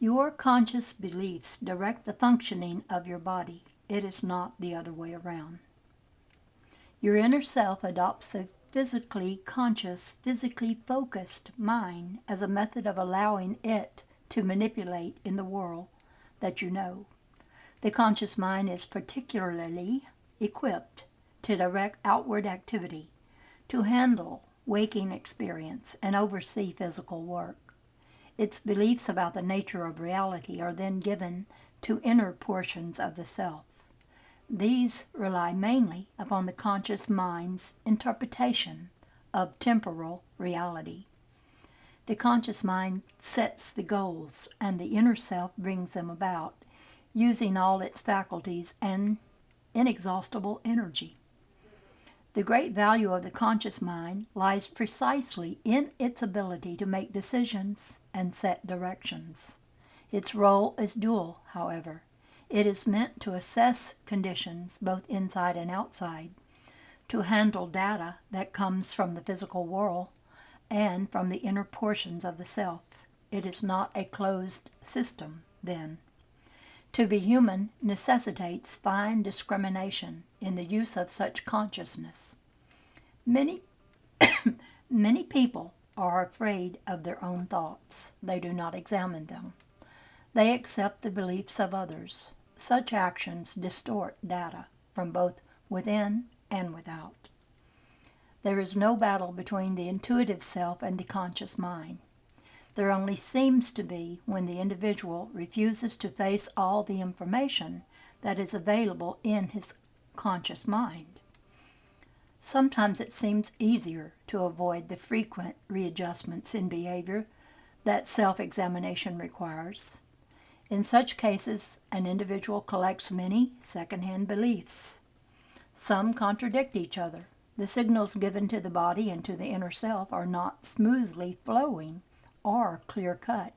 Your conscious beliefs direct the functioning of your body. It is not the other way around. Your inner self adopts the physically conscious, physically focused mind as a method of allowing it to manipulate in the world that you know. The conscious mind is particularly equipped to direct outward activity, to handle waking experience, and oversee physical work. Its beliefs about the nature of reality are then given to inner portions of the self. These rely mainly upon the conscious mind's interpretation of temporal reality. The conscious mind sets the goals, and the inner self brings them about, using all its faculties and inexhaustible energy. The great value of the conscious mind lies precisely in its ability to make decisions and set directions. Its role is dual, however. It is meant to assess conditions both inside and outside, to handle data that comes from the physical world and from the inner portions of the self. It is not a closed system, then. To be human necessitates fine discrimination in the use of such consciousness. Many, many people are afraid of their own thoughts. They do not examine them. They accept the beliefs of others. Such actions distort data from both within and without. There is no battle between the intuitive self and the conscious mind. There only seems to be when the individual refuses to face all the information that is available in his conscious mind. Sometimes it seems easier to avoid the frequent readjustments in behavior that self-examination requires. In such cases, an individual collects many second-hand beliefs. Some contradict each other. The signals given to the body and to the inner self are not smoothly flowing or clear-cut,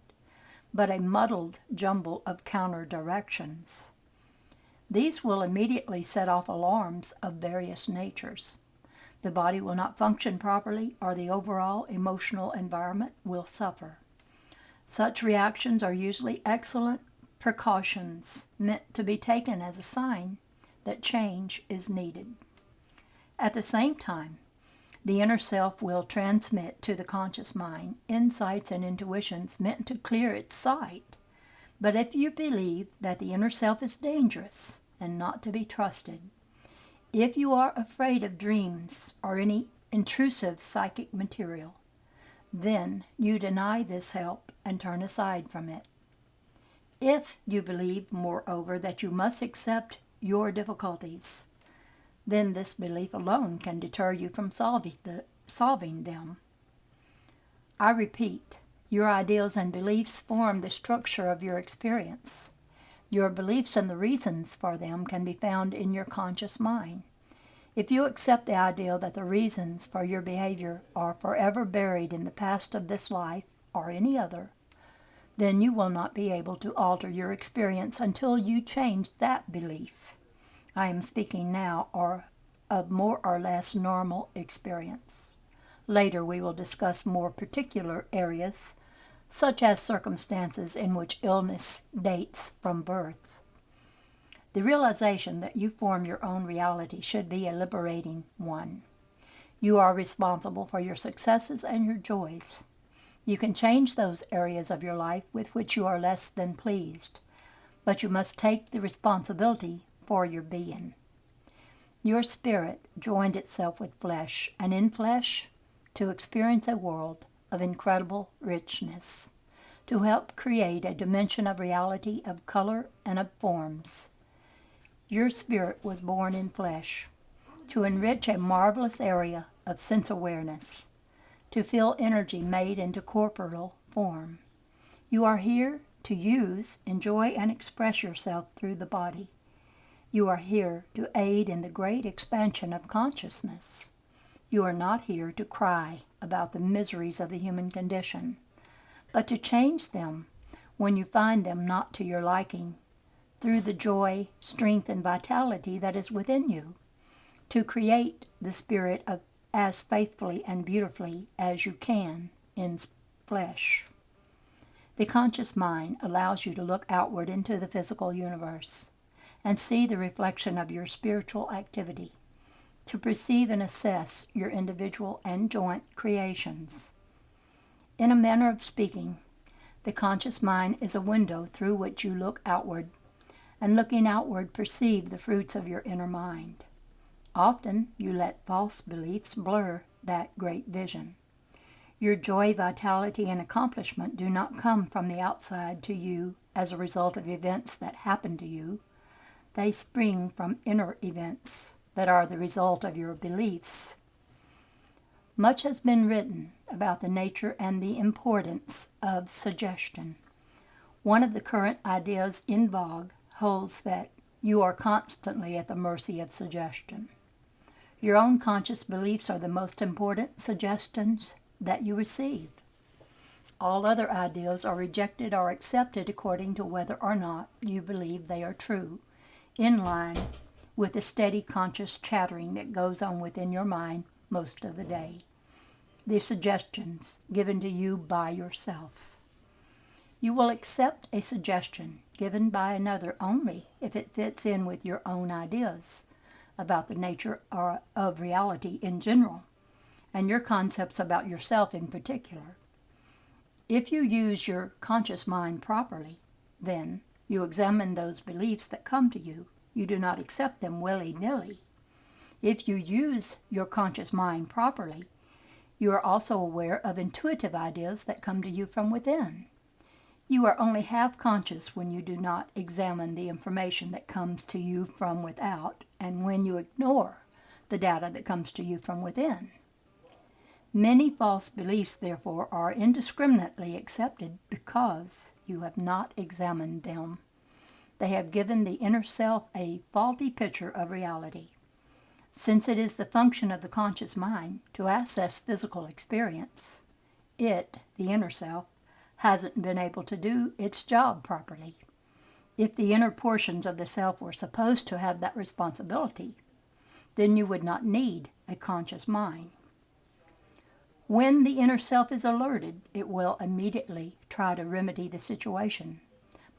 but a muddled jumble of counter-directions. These will immediately set off alarms of various natures. The body will not function properly, or the overall emotional environment will suffer. Such reactions are usually excellent precautions meant to be taken as a sign that change is needed. At the same time, the inner self will transmit to the conscious mind insights and intuitions meant to clear its sight. But if you believe that the inner self is dangerous and not to be trusted, if you are afraid of dreams or any intrusive psychic material, then you deny this help and turn aside from it. If you believe, moreover, that you must accept your difficulties, then this belief alone can deter you from solving them. I repeat, your ideals and beliefs form the structure of your experience. Your beliefs and the reasons for them can be found in your conscious mind. If you accept the ideal that the reasons for your behavior are forever buried in the past of this life or any other, then you will not be able to alter your experience until you change that belief. I am speaking now of more or less normal experience. Later we will discuss more particular areas, such as circumstances in which illness dates from birth. The realization that you form your own reality should be a liberating one. You are responsible for your successes and your joys. You can change those areas of your life with which you are less than pleased, but you must take the responsibility for your being. Your spirit joined itself with flesh, and in flesh, to experience a world of incredible richness, to help create a dimension of reality, of color, and of forms. Your spirit was born in flesh, to enrich a marvelous area of sense awareness, to feel energy made into corporeal form. You are here to use, enjoy, and express yourself through the body. You are here to aid in the great expansion of consciousness. You are not here to cry about the miseries of the human condition, but to change them when you find them not to your liking, through the joy, strength, and vitality that is within you, to create the spirit of as faithfully and beautifully as you can in flesh. The conscious mind allows you to look outward into the physical universe and see the reflection of your spiritual activity, to perceive and assess your individual and joint creations. In a manner of speaking, the conscious mind is a window through which you look outward, and looking outward perceive the fruits of your inner mind. Often you let false beliefs blur that great vision. Your joy, vitality, and accomplishment do not come from the outside to you as a result of events that happen to you. They spring from inner events that are the result of your beliefs. Much has been written about the nature and the importance of suggestion. One of the current ideas in vogue holds that you are constantly at the mercy of suggestion. Your own conscious beliefs are the most important suggestions that you receive. All other ideas are rejected or accepted according to whether or not you believe they are true, in line with the steady conscious chattering that goes on within your mind most of the day. The suggestions given to you by yourself. You will accept a suggestion given by another only if it fits in with your own ideas about the nature of reality in general, and your concepts about yourself in particular. If you use your conscious mind properly, then you examine those beliefs that come to you. You do not accept them willy-nilly. If you use your conscious mind properly, you are also aware of intuitive ideas that come to you from within. You are only half conscious when you do not examine the information that comes to you from without, and when you ignore the data that comes to you from within. Many false beliefs, therefore, are indiscriminately accepted because you have not examined them. They have given the inner self a faulty picture of reality. Since it is the function of the conscious mind to assess physical experience, it, the inner self, hasn't been able to do its job properly. If the inner portions of the self were supposed to have that responsibility, then you would not need a conscious mind. When the inner self is alerted, it will immediately try to remedy the situation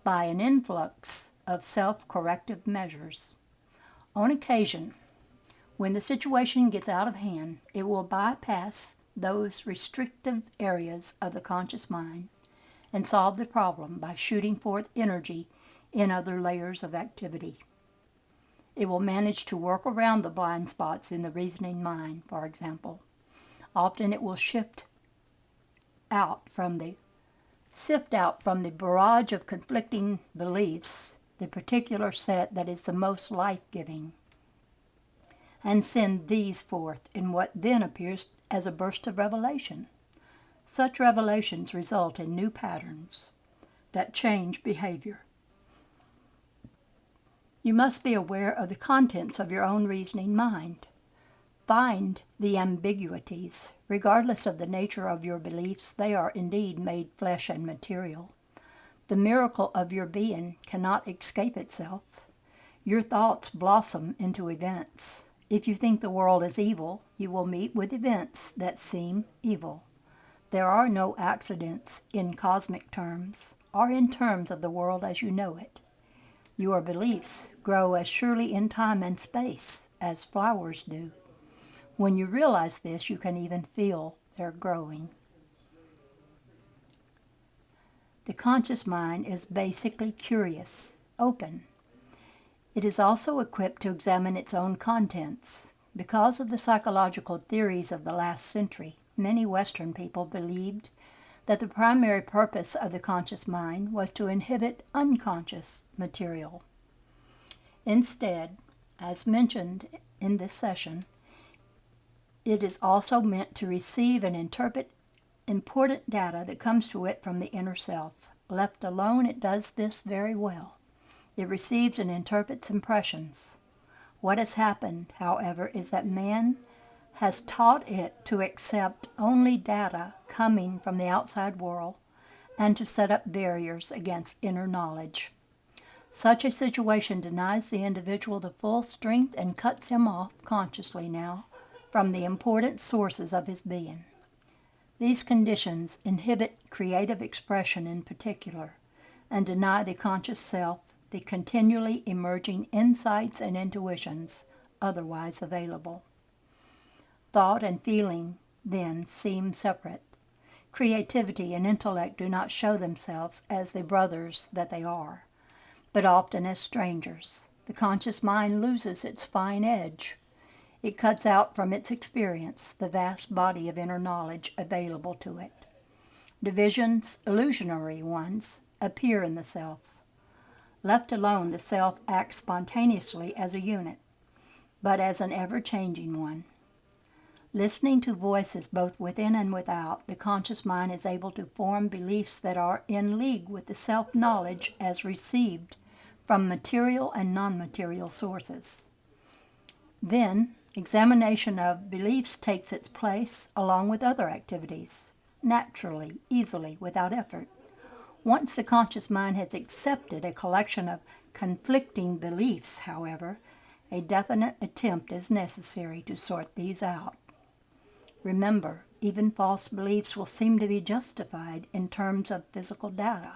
by an influx of self-corrective measures. On occasion, when the situation gets out of hand, it will bypass those restrictive areas of the conscious mind and solve the problem by shooting forth energy in other layers of activity. It will manage to work around the blind spots in the reasoning mind, for example. Often it will sift out from the barrage of conflicting beliefs the particular set that is the most life-giving, and send these forth in what then appears as a burst of revelation. Such revelations result in new patterns that change behavior. You must be aware of the contents of your own reasoning mind. Find the ambiguities. Regardless of the nature of your beliefs, they are indeed made flesh and material. The miracle of your being cannot escape itself. Your thoughts blossom into events. If you think the world is evil, you will meet with events that seem evil. There are no accidents in cosmic terms, or in terms of the world as you know it. Your beliefs grow as surely in time and space as flowers do. When you realize this, you can even feel their growing. The conscious mind is basically curious, open. It is also equipped to examine its own contents. Because of the psychological theories of the last century, many Western people believed that the primary purpose of the conscious mind was to inhibit unconscious material. Instead, as mentioned in this session, it is also meant to receive and interpret important data that comes to it from the inner self. Left alone, it does this very well. It receives and interprets impressions. What has happened, however, is that man has taught it to accept only data coming from the outside world and to set up barriers against inner knowledge. Such a situation denies the individual the full strength and cuts him off consciously now from the important sources of his being. These conditions inhibit creative expression in particular, and deny the conscious self the continually emerging insights and intuitions otherwise available. Thought and feeling then seem separate. Creativity and intellect do not show themselves as the brothers that they are, but often as strangers. The conscious mind loses its fine edge. It cuts out from its experience the vast body of inner knowledge available to it. Divisions, illusionary ones, appear in the self. Left alone, the self acts spontaneously as a unit, but as an ever-changing one. Listening to voices both within and without, the conscious mind is able to form beliefs that are in league with the self-knowledge as received from material and non-material sources. Then, examination of beliefs takes its place along with other activities, naturally, easily, without effort. Once the conscious mind has accepted a collection of conflicting beliefs, however, a definite attempt is necessary to sort these out. Remember, even false beliefs will seem to be justified in terms of physical data,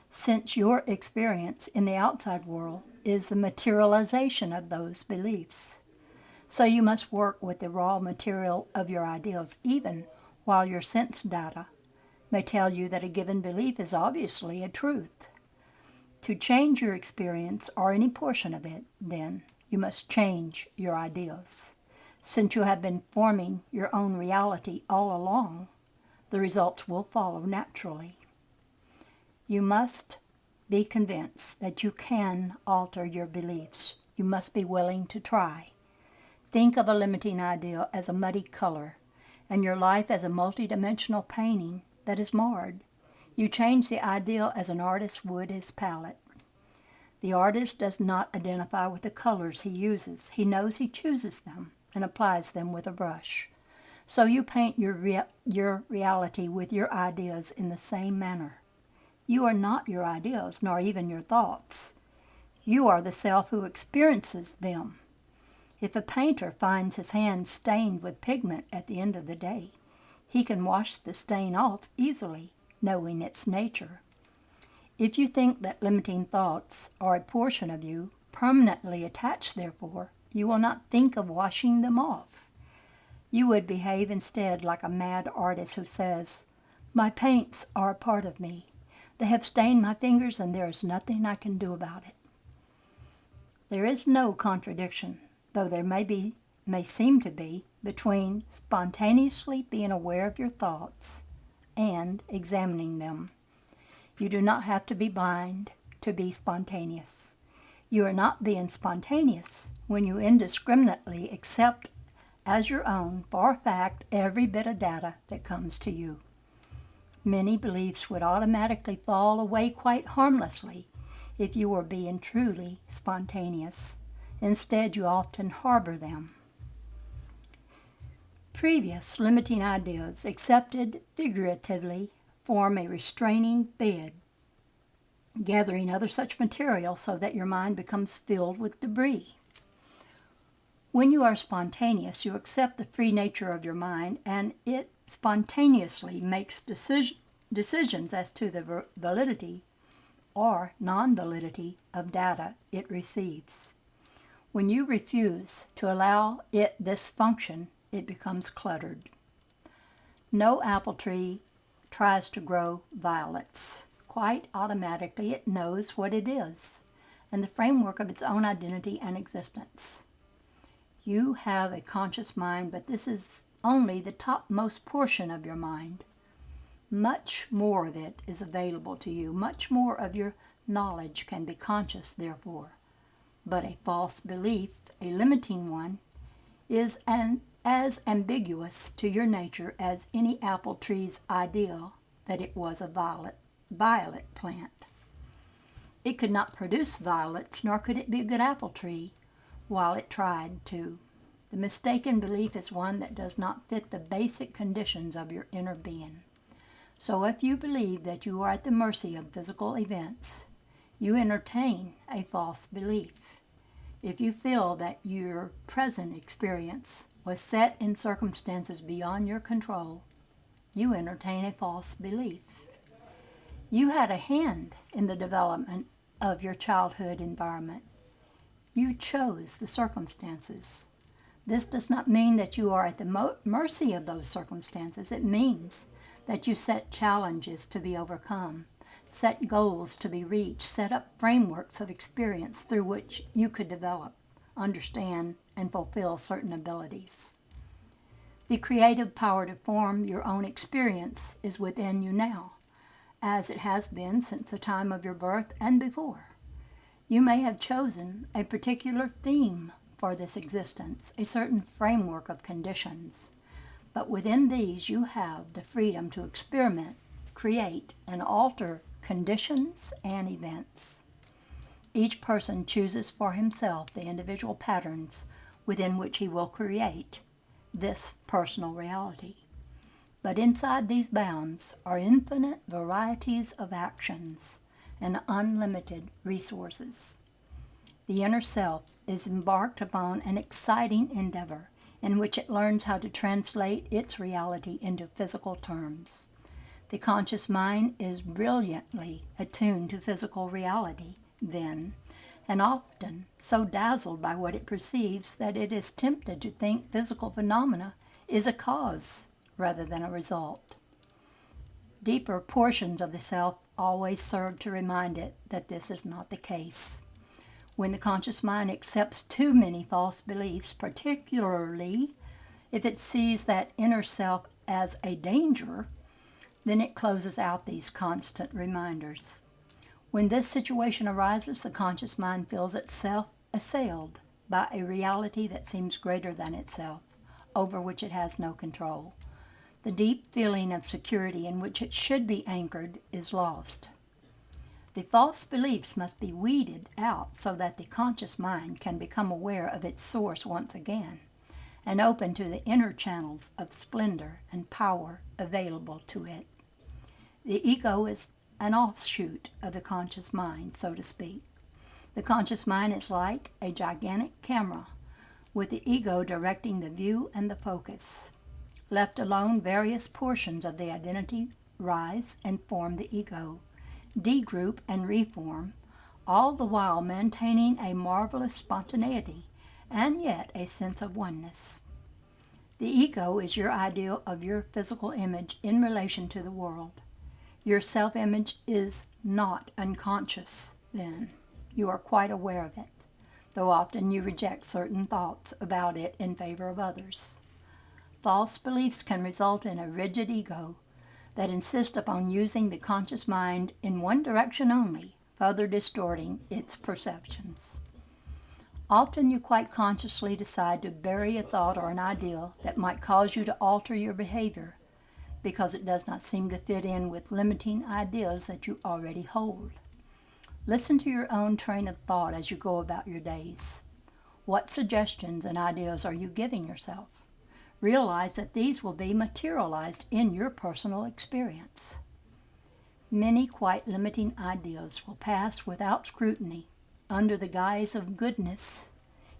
since your experience in the outside world is the materialization of those beliefs. So you must work with the raw material of your ideals, even while your sense data may tell you that a given belief is obviously a truth. To change your experience, or any portion of it, then, you must change your ideas. Since you have been forming your own reality all along, the results will follow naturally. You must be convinced that you can alter your beliefs. You must be willing to try. Think of a limiting ideal as a muddy color, and your life as a multidimensional painting that is marred. You change the ideal as an artist would his palette. The artist does not identify with the colors he uses. He knows he chooses them and applies them with a brush. So you paint your reality with your ideas in the same manner. You are not your ideas, nor even your thoughts. You are the self who experiences them. If a painter finds his hand stained with pigment at the end of the day, he can wash the stain off easily, knowing its nature. If you think that limiting thoughts are a portion of you, permanently attached therefore, you will not think of washing them off. You would behave instead like a mad artist who says, "My paints are a part of me. They have stained my fingers and there is nothing I can do about it." There is no contradiction, though there may seem to be, between spontaneously being aware of your thoughts and examining them. You do not have to be blind to be spontaneous. You are not being spontaneous when you indiscriminately accept as your own, for fact, every bit of data that comes to you. Many beliefs would automatically fall away quite harmlessly if you were being truly spontaneous. Instead, you often harbor them. Previous limiting ideas, accepted figuratively, form a restraining bed, gathering other such material so that your mind becomes filled with debris. When you are spontaneous, you accept the free nature of your mind, and it spontaneously makes decisions as to the validity or non-validity of data it receives. When you refuse to allow it this function, it becomes cluttered. No apple tree tries to grow violets. Quite automatically it knows what it is and the framework of its own identity and existence. You have a conscious mind, but this is only the topmost portion of your mind. Much more of it is available to you. Much more of your knowledge can be conscious, therefore. But a false belief, a limiting one, is as ambiguous to your nature as any apple tree's ideal that it was a violet plant. It could not produce violets, nor could it be a good apple tree, while it tried to. The mistaken belief is one that does not fit the basic conditions of your inner being. So if you believe that you are at the mercy of physical events, you entertain a false belief. If you feel that your present experience was set in circumstances beyond your control, you entertain a false belief. You had a hand in the development of your childhood environment. You chose the circumstances. This does not mean that you are at the mercy of those circumstances. It means that you set challenges to be overcome, set goals to be reached, set up frameworks of experience through which you could develop, understand, and fulfill certain abilities. The creative power to form your own experience is within you now, as it has been since the time of your birth and before. You may have chosen a particular theme for this existence, a certain framework of conditions, but within these you have the freedom to experiment, create, and alter conditions and events. Each person chooses for himself the individual patterns within which he will create this personal reality. But inside these bounds are infinite varieties of actions and unlimited resources. The inner self is embarked upon an exciting endeavor in which it learns how to translate its reality into physical terms. The conscious mind is brilliantly attuned to physical reality, then, and often so dazzled by what it perceives that it is tempted to think physical phenomena is a cause rather than a result. Deeper portions of the self always serve to remind it that this is not the case. When the conscious mind accepts too many false beliefs, particularly if it sees that inner self as a danger, then it closes out these constant reminders. When this situation arises, the conscious mind feels itself assailed by a reality that seems greater than itself, over which it has no control. The deep feeling of security in which it should be anchored is lost. The false beliefs must be weeded out so that the conscious mind can become aware of its source once again and open to the inner channels of splendor and power available to it. The ego is an offshoot of the conscious mind, so to speak. The conscious mind is like a gigantic camera, with the ego directing the view and the focus. Left alone, various portions of the identity rise and form the ego, degroup and reform, all the while maintaining a marvelous spontaneity and yet a sense of oneness. The ego is your ideal of your physical image in relation to the world. Your self-image is not unconscious, then. You are quite aware of it, though often you reject certain thoughts about it in favor of others. False beliefs can result in a rigid ego that insists upon using the conscious mind in one direction only, further distorting its perceptions. Often you quite consciously decide to bury a thought or an ideal that might cause you to alter your behavior because it does not seem to fit in with limiting ideas that you already hold. Listen to your own train of thought as you go about your days. What suggestions and ideas are you giving yourself? Realize that these will be materialized in your personal experience. Many quite limiting ideas will pass without scrutiny under the guise of goodness.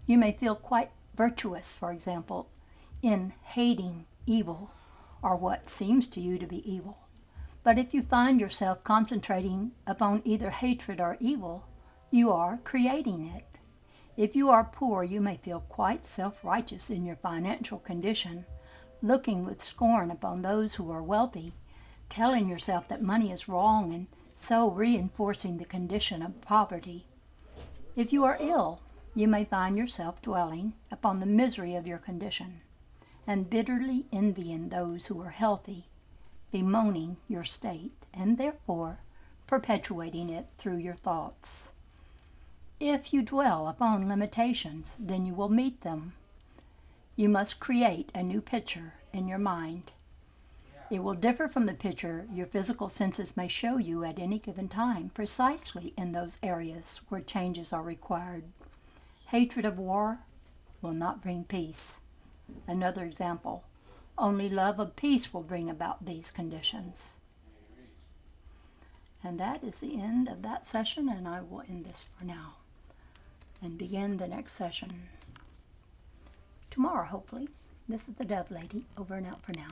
You may feel quite virtuous, for example, in hating evil or what seems to you to be evil. But if you find yourself concentrating upon either hatred or evil, you are creating it. If you are poor, you may feel quite self-righteous in your financial condition, looking with scorn upon those who are wealthy, telling yourself that money is wrong and so reinforcing the condition of poverty. If you are ill, you may find yourself dwelling upon the misery of your condition and bitterly envying those who are healthy, bemoaning your state, and therefore perpetuating it through your thoughts. If you dwell upon limitations, then you will meet them. You must create a new picture in your mind. It will differ from the picture your physical senses may show you at any given time, precisely in those areas where changes are required. Hatred of war will not bring peace. Another example, only love of peace will bring about these conditions. And that is the end of that session, and I will end this for now and begin the next session tomorrow, hopefully. This is the Dove Lady, over and out for now.